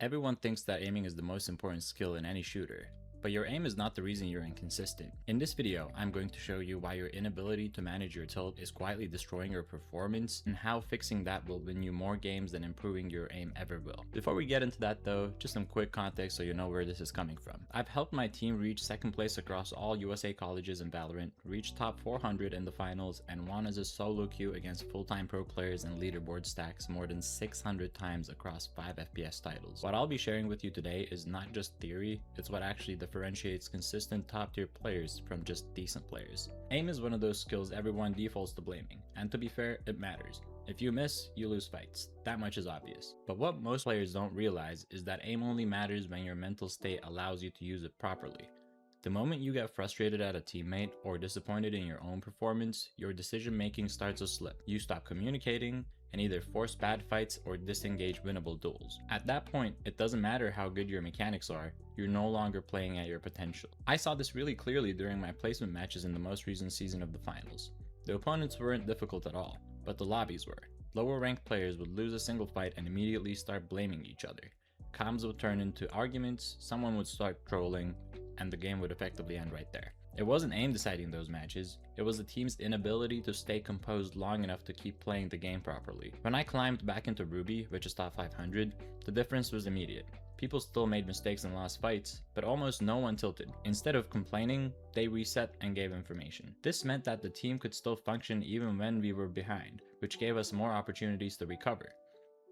Everyone thinks that aiming is the most important skill in any shooter, but your aim is not the reason you're inconsistent. In this video, I'm going to show you why your inability to manage your tilt is quietly destroying your performance and how fixing that will win you more games than improving your aim ever will. Before we get into that though, just some quick context so you know where this is coming from. I've helped my team reach second place across all USA colleges in Valorant, reach top 400 in the finals, and won as a solo queue against full-time pro players and leaderboard stacks more than 600 times across 5 FPS titles. What I'll be sharing with you today is not just theory, it's what actually differentiates consistent top-tier players from just decent players. Aim is one of those skills everyone defaults to blaming, and to be fair, it matters. If you miss, you lose fights. That much is obvious. But what most players don't realize is that aim only matters when your mental state allows you to use it properly. The moment you get frustrated at a teammate or disappointed in your own performance, your decision making starts to slip. You stop communicating and either force bad fights or disengage winnable duels. At that point, it doesn't matter how good your mechanics are, you're no longer playing at your potential. I saw this really clearly during my placement matches in the most recent season of the finals. The opponents weren't difficult at all, but the lobbies were. Lower ranked players would lose a single fight and immediately start blaming each other. Comms would turn into arguments, someone would start trolling, and the game would effectively end right there. It wasn't aim deciding those matches, it was the team's inability to stay composed long enough to keep playing the game properly. When I climbed back into Ruby, which is top 500, the difference was immediate. People still made mistakes and lost fights, but almost no one tilted. Instead of complaining, they reset and gave information. This meant that the team could still function even when we were behind, which gave us more opportunities to recover.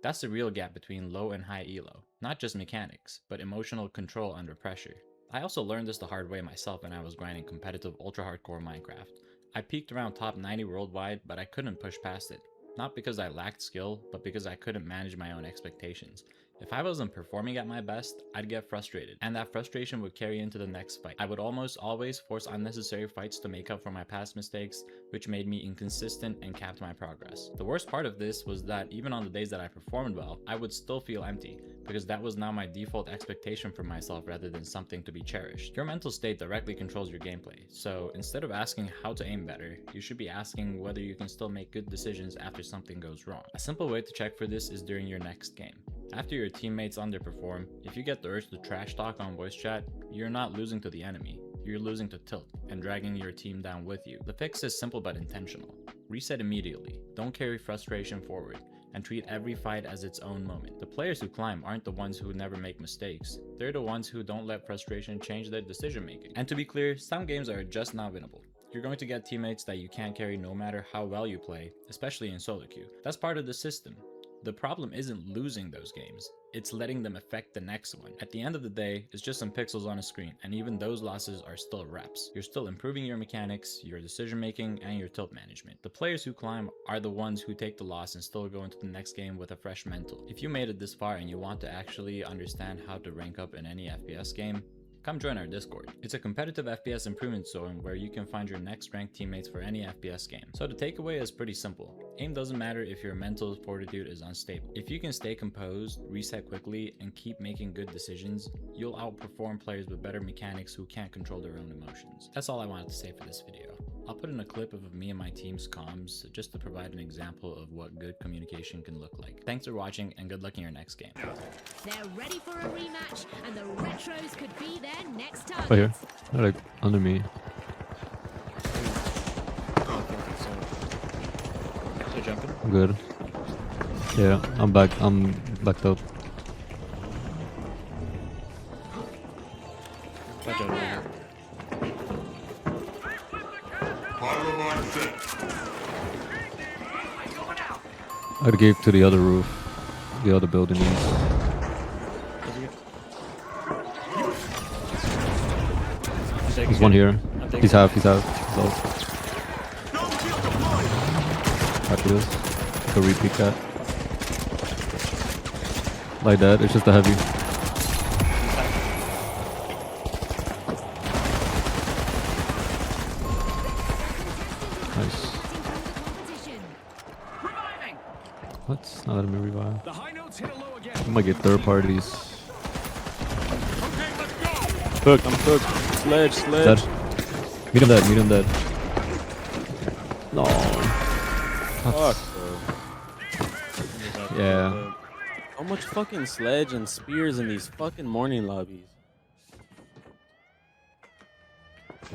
That's the real gap between low and high elo. Not just mechanics, but emotional control under pressure. I also learned this the hard way myself when I was grinding competitive ultra-hardcore Minecraft. I peaked around top 90 worldwide, but I couldn't push past it. Not because I lacked skill, but because I couldn't manage my own expectations. If I wasn't performing at my best, I'd get frustrated, and that frustration would carry into the next fight. I would almost always force unnecessary fights to make up for my past mistakes, which made me inconsistent and capped my progress. The worst part of this was that even on the days that I performed well, I would still feel empty, because that was now my default expectation for myself rather than something to be cherished. Your mental state directly controls your gameplay, so instead of asking how to aim better, you should be asking whether you can still make good decisions after something goes wrong. A simple way to check for this is during your next game. After your teammates underperform, if you get the urge to trash talk on voice chat, you're not losing to the enemy, you're losing to tilt and dragging your team down with you. The fix is simple but intentional. Reset immediately, don't carry frustration forward, and treat every fight as its own moment. The players who climb aren't the ones who never make mistakes, they're the ones who don't let frustration change their decision making. And to be clear, some games are just not winnable. You're going to get teammates that you can't carry no matter how well you play, especially in solo queue. That's part of the system. The problem isn't losing those games, it's letting them affect the next one. At the end of the day, it's just some pixels on a screen, and even those losses are still reps. You're still improving your mechanics, your decision making, and your tilt management. The players who climb are the ones who take the loss and still go into the next game with a fresh mental. If you made it this far and you want to actually understand how to rank up in any FPS game, come join our Discord. It's a competitive FPS improvement zone where you can find your next ranked teammates for any FPS game. So the takeaway is pretty simple. Aim doesn't matter if your mental fortitude is unstable. If you can stay composed, reset quickly, and keep making good decisions, you'll outperform players with better mechanics who can't control their own emotions. That's all I wanted to say for this video. I'll put in a clip of me and my team's comms just to provide an example of what good communication can look like. Thanks for watching and good luck in your next game. They're ready for a rematch, and the retros could be their next target. Oh, here. They're like under me. They're jumping. I'm good. Yeah, I'm back. I'm backed up. Watch out over here. I gave to the other roof, the other building. There's one here. He's half. He's out. After this, go repeat that. Like that. It's just a heavy. Nice. What? Not letting me revive. I might get third parties. Cooked, I'm cooked. Sledge. Dead. Meet him dead. No. Fuck, Yeah. So much fucking sledge and spears in these fucking morning lobbies.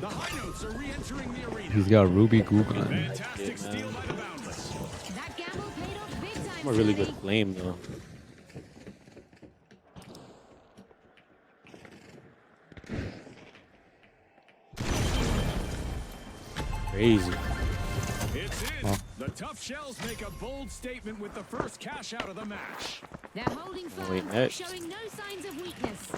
The high notes are re-entering the arena. He's got Ruby Google. Fantastic steal by the Boundless. That gamble paid off big time. I'm a really good Tony. flame though. Crazy. It's in. The tough shells make a bold statement with the first cash out of the match. They're holding firm, Wait, next. showing no signs of weakness.